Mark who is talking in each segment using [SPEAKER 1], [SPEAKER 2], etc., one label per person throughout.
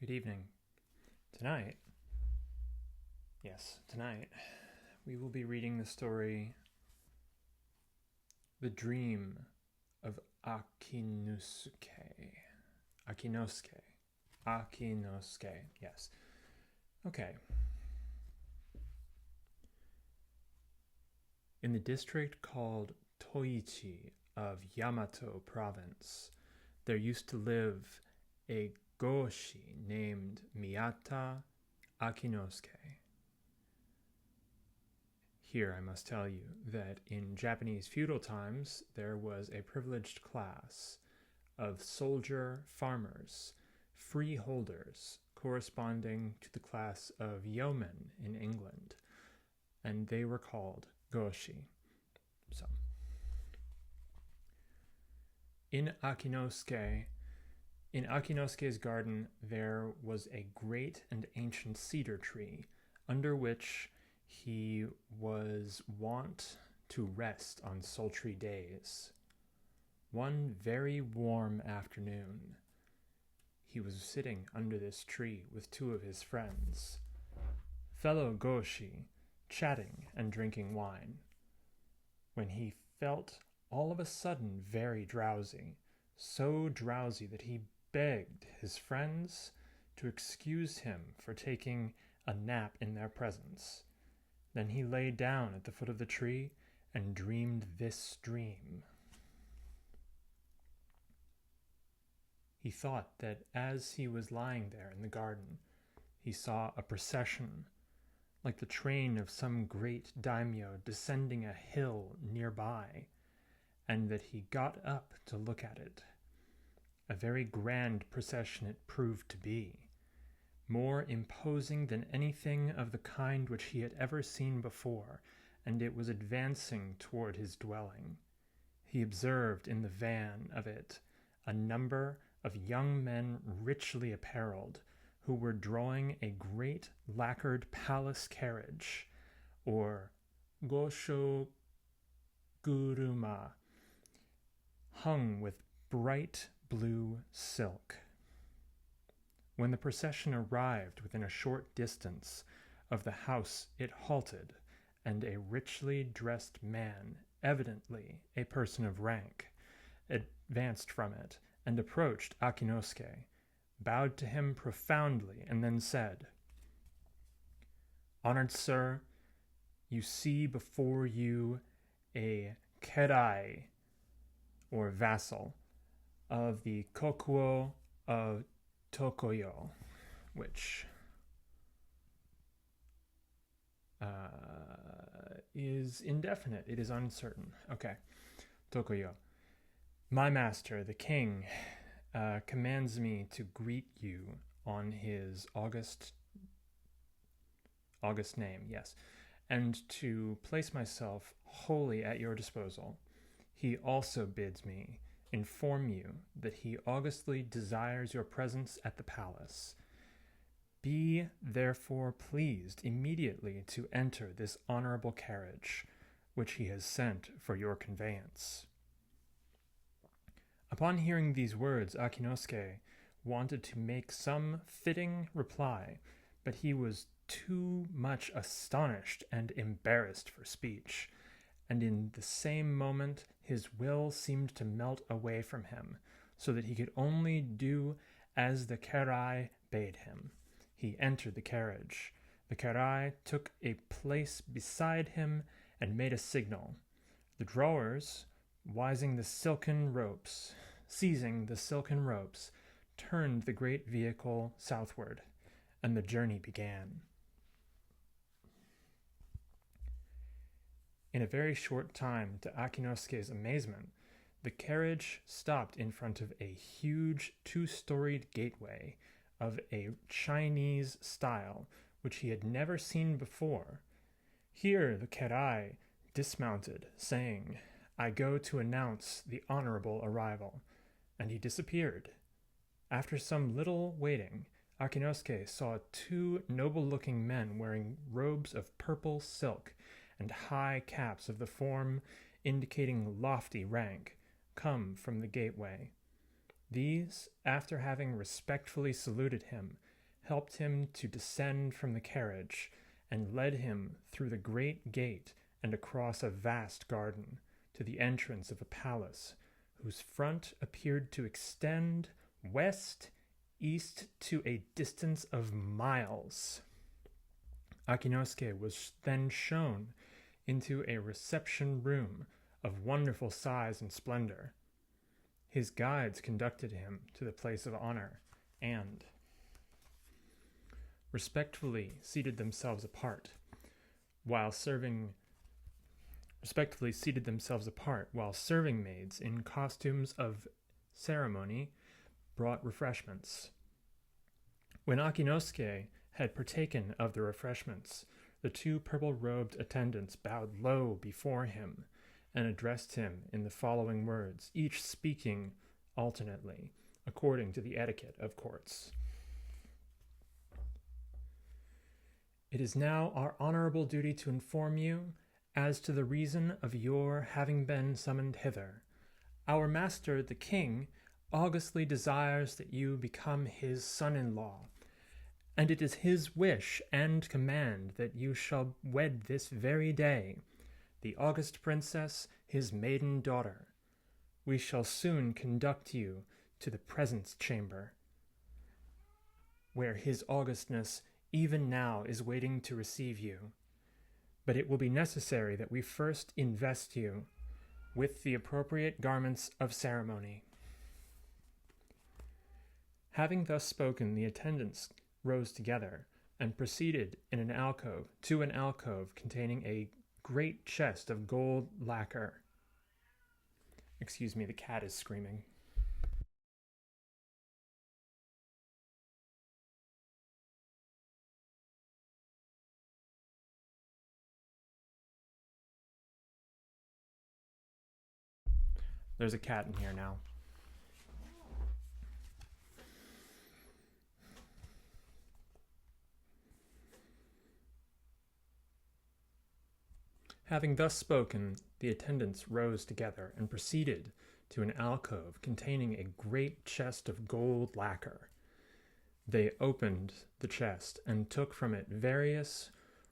[SPEAKER 1] Good evening. Tonight, tonight, we will be reading the story The Dream of Akinosuke. Akinosuke, yes. Okay. In the district called Toichi of Yamato Province, there used to live a goshi named Miyata Akinosuke. Here I must tell you that in Japanese feudal times there was a privileged class of soldier farmers, freeholders, corresponding to the class of yeomen in England, and they were called goshi. So, in Akinosuke's garden there was a great and ancient cedar tree, under which he was wont to rest on sultry days. One very warm afternoon, he was sitting under this tree with two of his friends, fellow goshi, chatting and drinking wine, when he felt all of a sudden very drowsy, so drowsy that he begged his friends to excuse him for taking a nap in their presence. Then he lay down at the foot of the tree and dreamed this dream. He thought that as he was lying there in the garden, he saw a procession, like the train of some great daimyo descending a hill nearby, and that he got up to look at it. A very grand procession it proved to be, more imposing than anything of the kind which he had ever seen before, and it was advancing toward his dwelling. He observed in the van of it a number of young men richly apparelled, who were drawing a great lacquered palace carriage, or gosho guruma, hung with bright blue silk. When the procession arrived within a short distance of the house, it halted, and a richly dressed man, evidently a person of rank, advanced from it and approached Akinosuke, bowed to him profoundly, and then said, "Honored sir, you see before you a kerai, or vassal, of the Kokuo of Tokoyo, which is indefinite. It is uncertain. Okay. Tokoyo. My master, the king, commands me to greet you on his august name, yes, and to place myself wholly at your disposal. He also bids me inform you that he augustly desires your presence at the palace. Be therefore pleased immediately to enter this honorable carriage, which he has sent for your conveyance." Upon hearing these words, Akinosuke wanted to make some fitting reply, but he was too much astonished and embarrassed for speech, and in the same moment his will seemed to melt away from him, so that he could only do as the kerai bade him. He entered the carriage. The kerai took a place beside him and made a signal. The drawers, seizing the silken ropes, turned the great vehicle southward, and the journey began. In a very short time, to Akinosuke's amazement, the carriage stopped in front of a huge two-storied gateway of a Chinese style, which he had never seen before. Here the kerai dismounted, saying, "I go to announce the honorable arrival," and he disappeared. After some little waiting, Akinosuke saw two noble-looking men wearing robes of purple silk and high caps of the form indicating lofty rank, come from the gateway. These, after having respectfully saluted him, helped him to descend from the carriage, and led him through the great gate and across a vast garden to the entrance of a palace whose front appeared to extend west east to a distance of miles. Akinosuke was then shown into a reception room of wonderful size and splendor. His guides conducted him to the place of honor and respectfully seated themselves apart while serving maids in costumes of ceremony brought refreshments. When Akinosuke had partaken of the refreshments, the two purple-robed attendants bowed low before him and addressed him in the following words, each speaking alternately, according to the etiquette of courts. It is now our honorable duty to inform you as to the reason of your having been summoned hither. Our master, the king, augustly desires that you become his son-in-law, and it is his wish and command that you shall wed this very day the august princess, his maiden daughter. We shall soon conduct you to the presence chamber, where his augustness even now is waiting to receive you. But it will be necessary that we first invest you with the appropriate garments of ceremony. Having thus spoken, the attendants rose together and proceeded to an alcove containing a great chest of gold lacquer. Excuse me, the cat is screaming. There's a cat in here now. Having thus spoken, the attendants rose together and proceeded to an alcove containing a great chest of gold lacquer. They opened the chest and took from it various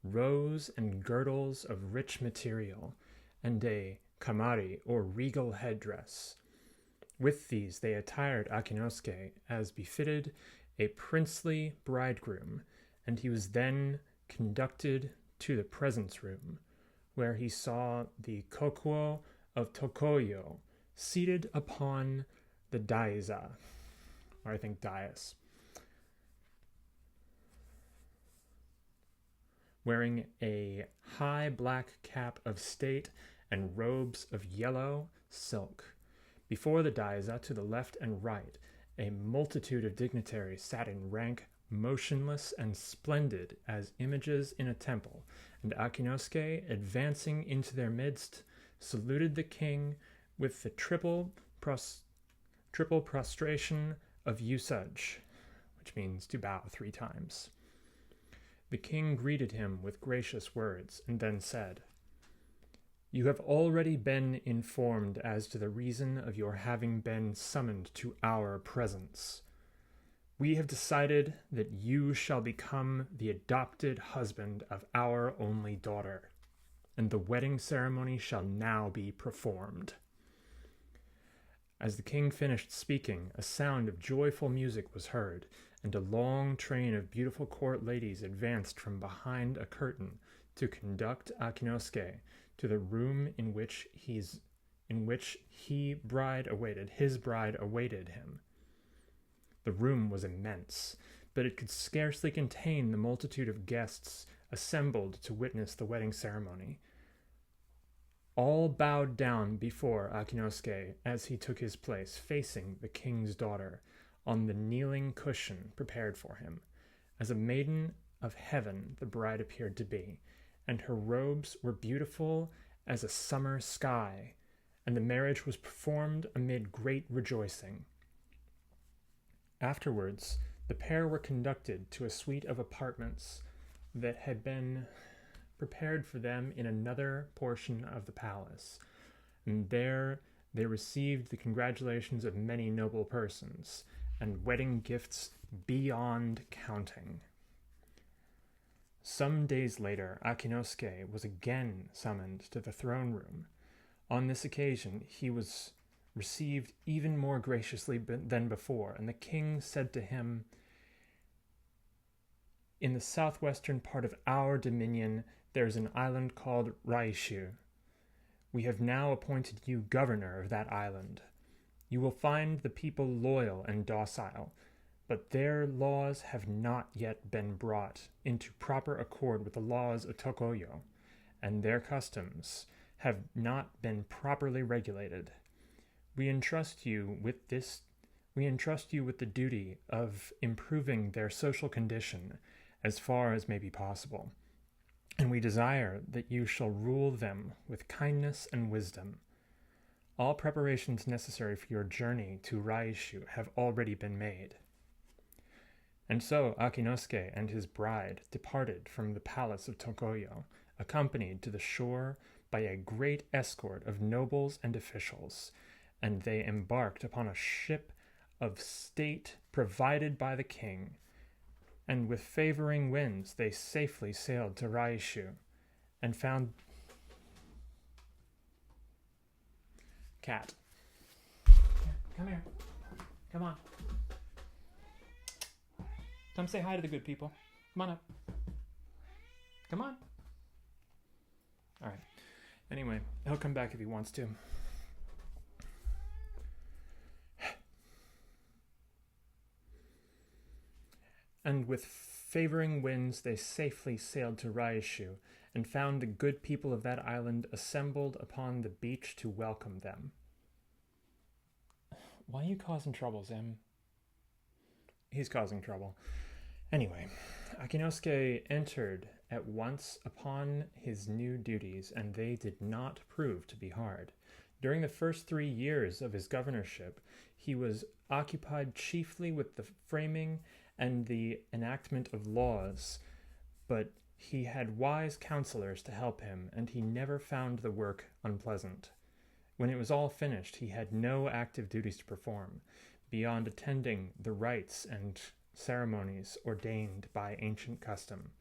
[SPEAKER 1] rows and girdles of rich material, and a kamari, or regal headdress. With these they attired Akinosuke as befitted a princely bridegroom, and he was then conducted to the presence room, where he saw the kokuo of Tokoyo seated upon the daiza, or I think dais, wearing a high black cap of state and robes of yellow silk. Before the daiza, to the left and right, a multitude of dignitaries sat in rank, motionless and splendid as images in a temple, and Akinosuke, advancing into their midst, saluted the king with the triple prostration of usage, which means to bow 3 times. The king greeted him with gracious words, and then said, "You have already been informed as to the reason of your having been summoned to our presence. We have decided that you shall become the adopted husband of our only daughter, and the wedding ceremony shall now be performed." As the king finished speaking, a sound of joyful music was heard, and a long train of beautiful court ladies advanced from behind a curtain to conduct Akinosuke to the room in which his bride awaited him. The room was immense, but it could scarcely contain the multitude of guests assembled to witness the wedding ceremony. All bowed down before Akinosuke as he took his place facing the king's daughter on the kneeling cushion prepared for him. As a maiden of heaven the bride appeared to be, and her robes were beautiful as a summer sky, and the marriage was performed amid great rejoicing. Afterwards, the pair were conducted to a suite of apartments that had been prepared for them in another portion of the palace, and there they received the congratulations of many noble persons, and wedding gifts beyond counting. Some days later, Akinosuke was again summoned to the throne room. On this occasion, he was received even more graciously than before, and the king said to him, "In the southwestern part of our dominion, there is an island called Raishu. We have now appointed you governor of that island. You will find the people loyal and docile, but their laws have not yet been brought into proper accord with the laws of Tokoyo, and their customs have not been properly regulated. We entrust you with the duty of improving their social condition as far as may be possible, and we desire that you shall rule them with kindness and wisdom. All preparations necessary for your journey to Raishu have already been made." And so Akinosuke and his bride departed from the palace of Tokoyo, accompanied to the shore by a great escort of nobles and officials, and they embarked upon a ship of state provided by the king, and with favoring winds they safely sailed to Raishu, and found... Cat. Come here. Come on. Come say hi to the good people. Come on up. Come on. All right. Anyway, he'll come back if he wants to. And with favoring winds they safely sailed to Raishu, and found the good people of that island assembled upon the beach to welcome them. Why are you causing trouble, Zim? He's causing trouble. Anyway, Akinosuke entered at once upon his new duties, and they did not prove to be hard. During the first 3 years of his governorship, he was occupied chiefly with the framing and the enactment of laws, but he had wise counselors to help him, and he never found the work unpleasant. When it was all finished, he had no active duties to perform, beyond attending the rites and ceremonies ordained by ancient custom.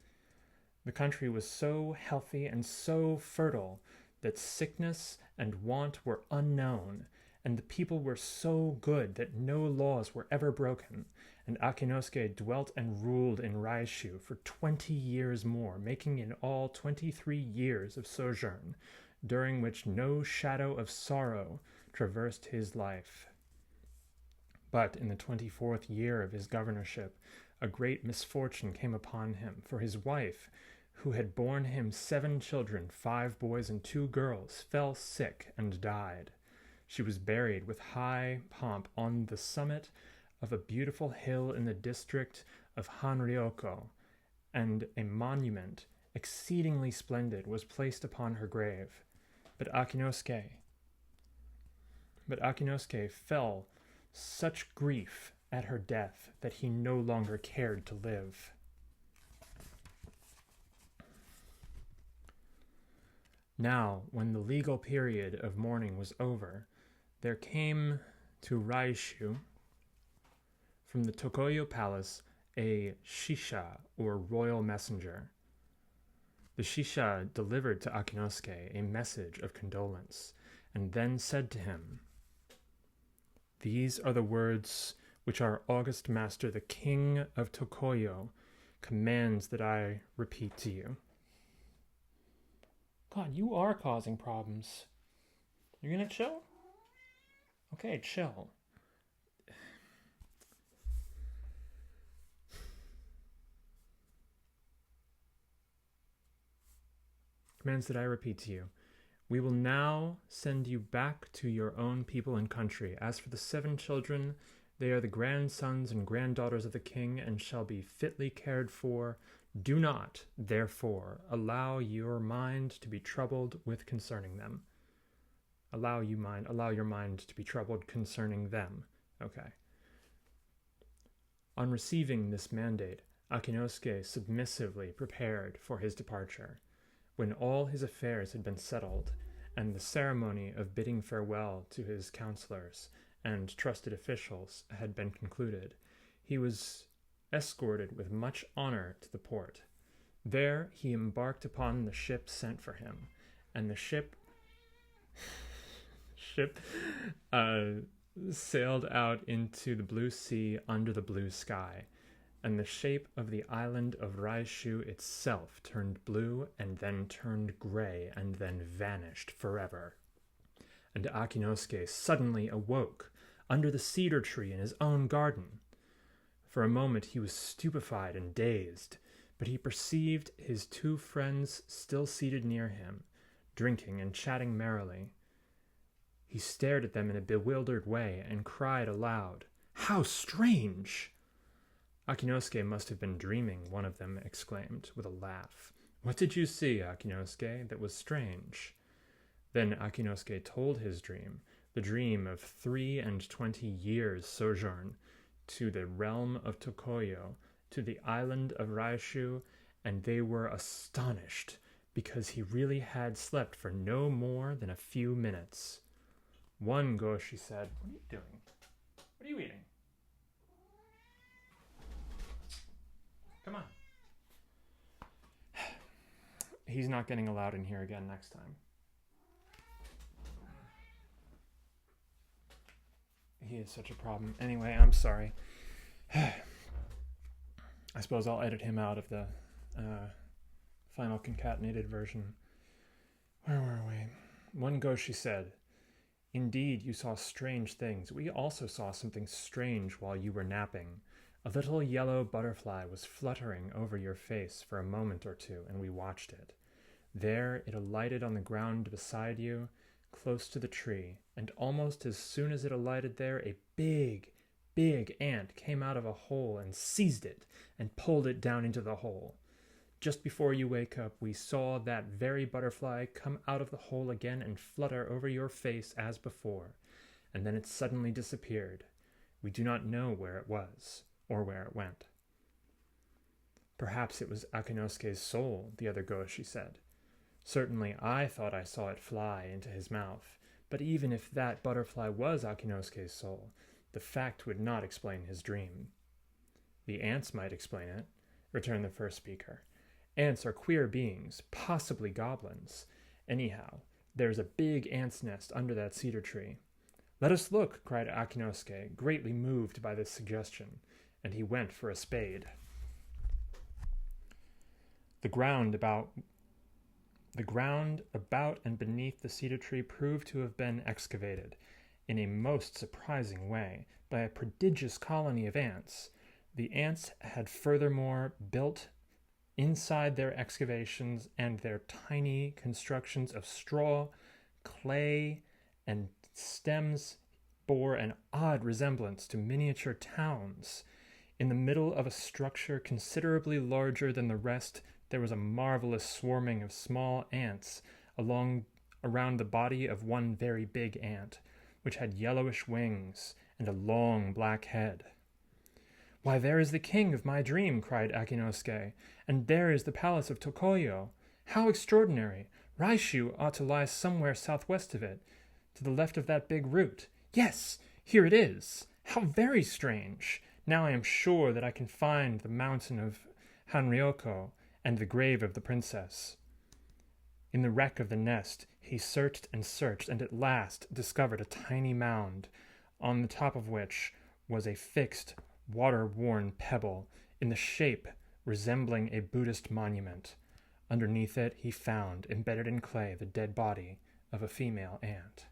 [SPEAKER 1] The country was so healthy and so fertile that sickness and want were unknown, and the people were so good that no laws were ever broken, and Akinosuke dwelt and ruled in Raishu for 20 years more, making in all 23 years of sojourn, during which no shadow of sorrow traversed his life. But in the 24th year of his governorship, a great misfortune came upon him, for his wife, who had borne him 7 children, 5 boys and 2 girls, fell sick and died. She was buried with high pomp on the summit of a beautiful hill in the district of Hanryoko, and a monument exceedingly splendid was placed upon her grave. But Akinosuke fell such grief at her death that he no longer cared to live. Now, when the legal period of mourning was over, there came to Raishu from the Tokoyo palace a shisha, or royal messenger. The shisha delivered to Akinosuke a message of condolence, and then said to him, "These are the words which our august master, the king of Tokoyo, commands that I repeat to you." God, you are causing problems. You're gonna chill? Okay, chill. Commands that I repeat to you. We will now send you back to your own people and country. As for the 7 children, they are the grandsons and granddaughters of the king and shall be fitly cared for. Do not, therefore, allow your mind to be troubled with concerning them. Allow your mind to be troubled concerning them. Okay. On receiving this mandate, Akinosuke submissively prepared for his departure. When all his affairs had been settled, and the ceremony of bidding farewell to his counselors and trusted officials had been concluded, he was escorted with much honor to the port. There he embarked upon the ship sent for him, and the ship sailed out into the blue sea under the blue sky, and the shape of the island of Raishu itself turned blue, and then turned gray, and then vanished forever. And Akinosuke suddenly awoke under the cedar tree in his own garden. For a moment he was stupefied and dazed, but he perceived his two friends still seated near him, drinking and chatting merrily. He stared at them in a bewildered way and cried aloud, "How strange!" "Akinosuke must have been dreaming," one of them exclaimed with a laugh. "What did you see, Akinosuke, that was strange?" Then Akinosuke told his dream, the dream of 23 years' sojourn to the realm of Tokoyo, to the island of Raishu, and they were astonished, because he really had slept for no more than a few minutes. One Goshi said, "What are you doing? What are you eating? Come on." He's not getting allowed in here again next time. He is such a problem. Anyway, I'm sorry. I suppose I'll edit him out of the final concatenated version. Where were we? One Goshi said, "Indeed, you saw strange things. We also saw something strange while you were napping. A little yellow butterfly was fluttering over your face for a moment or two, and we watched it. There it alighted on the ground beside you, close to the tree, and almost as soon as it alighted there, a big ant came out of a hole and seized it and pulled it down into the hole. Just before you wake up, we saw that very butterfly come out of the hole again and flutter over your face as before, and then it suddenly disappeared. We do not know where it was, or where it went." "Perhaps it was Akinosuke's soul," the other Goshi said. "Certainly I thought I saw it fly into his mouth, but even if that butterfly was Akinosuke's soul, the fact would not explain his dream." "The ants might explain it," returned the first speaker. "Ants are queer beings, possibly goblins. Anyhow, there's a big ant's nest under that cedar tree." "Let us look," cried Akinosuke, greatly moved by this suggestion, and he went for a spade. The ground about and beneath the cedar tree proved to have been excavated, in a most surprising way, by a prodigious colony of ants. The ants had furthermore built inside their excavations and their tiny constructions of straw, clay, and stems bore an odd resemblance to miniature towns. In the middle of a structure considerably larger than the rest, there was a marvelous swarming of small ants around the body of one very big ant, which had yellowish wings and a long black head. "Why, there is the king of my dream," cried Akinosuke, "and there is the palace of Tokoyo. How extraordinary! Raishu ought to lie somewhere southwest of it, to the left of that big root. Yes, here it is! How very strange! Now I am sure that I can find the mountain of Hanryoko and the grave of the princess." In the wreck of the nest, he searched and searched, and at last discovered a tiny mound, on the top of which was a fixed, water-worn pebble, in the shape resembling a Buddhist monument. Underneath it he found, embedded in clay, the dead body of a female ant.